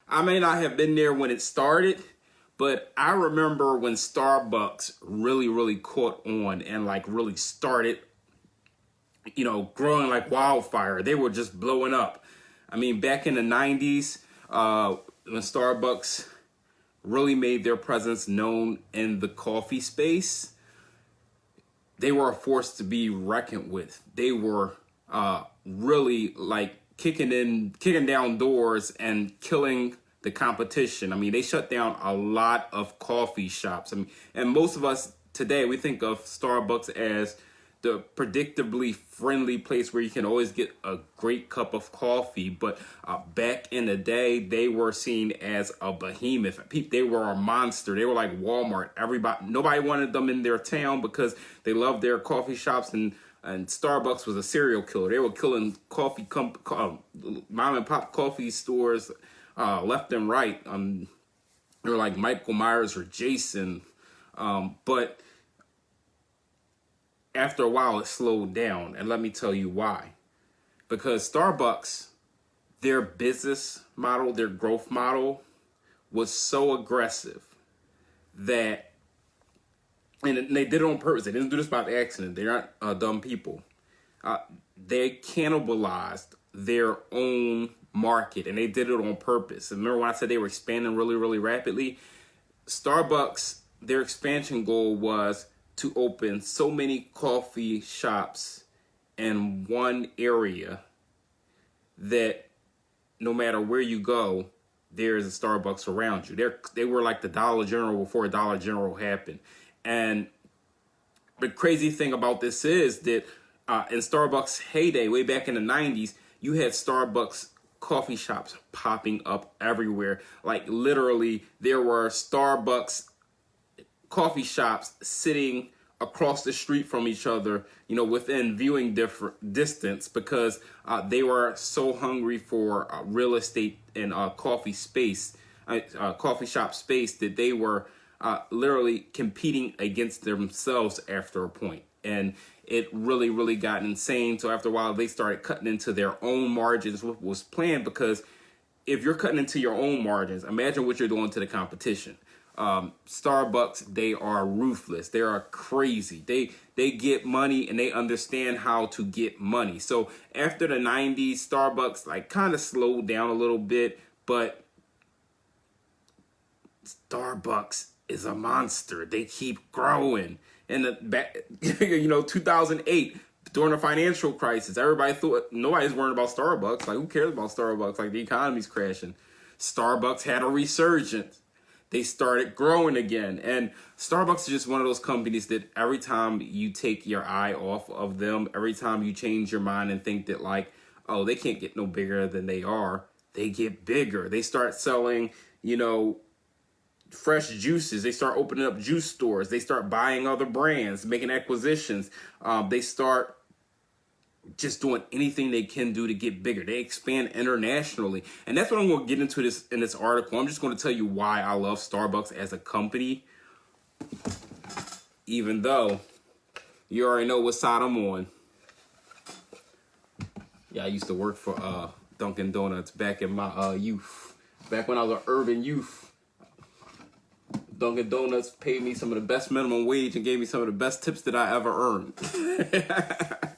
I may not have been there when it started, but I remember when Starbucks really caught on and like really started, growing like wildfire. They were just blowing up. I mean, back in the 90s, when Starbucks really made their presence known in the coffee space, they were a force to be reckoned with. They were really like kicking down doors and killing the competition. I mean, they shut down a lot of coffee shops. I mean, and most of us today, we think of Starbucks as the predictably friendly place where you can always get a great cup of coffee. But back in the day, they were seen as a behemoth. They were a monster. They were like Walmart. Nobody wanted them in their town because they loved their coffee shops, and Starbucks was a serial killer. They were killing mom and pop coffee stores left and right. They were like Michael Myers or Jason, but after a while, it slowed down, and let me tell you why. Because Starbucks, their business model, their growth model, was so aggressive that, and they did it on purpose. They didn't do this by accident. They're not dumb people. They cannibalized their own market, and they did it on purpose. And remember when I said they were expanding really rapidly? Starbucks, their expansion goal was to open so many coffee shops in one area that no matter where you go, there's a Starbucks around you. They were like the Dollar General before Dollar General happened. And the crazy thing about this is that in Starbucks' heyday, way back in the 90s, you had Starbucks coffee shops popping up everywhere. Like literally, there were Starbucks coffee shops sitting across the street from each other, within viewing distance, because they were so hungry for real estate and coffee shop space, that they were literally competing against themselves after a point. And it really got insane. So after a while, they started cutting into their own margins, what was planned, because if you're cutting into your own margins, imagine what you're doing to the competition. Starbucks, they are ruthless. They are crazy. They get money, and they understand how to get money. So after the 90s, Starbucks like kind of slowed down a little bit, but Starbucks is a monster. They keep growing. And 2008, during the financial crisis, everybody thought nobody's worrying about Starbucks. Like, who cares about Starbucks? Like, the economy's crashing. Starbucks had a resurgence. They started growing again. And Starbucks is just one of those companies that every time you take your eye off of them, every time you change your mind and think that like, oh, they can't get no bigger than they are, they get bigger. They start selling, fresh juices. They start opening up juice stores. They start buying other brands, making acquisitions. They start just doing anything they can do to get bigger. They expand internationally. And that's what I'm going to get into in this article. I'm just going to tell you why I love Starbucks as a company, even though you already know what side I'm on. Yeah, I used to work for Dunkin' Donuts back in my youth. Back when I was an urban youth. Dunkin' Donuts paid me some of the best minimum wage and gave me some of the best tips that I ever earned.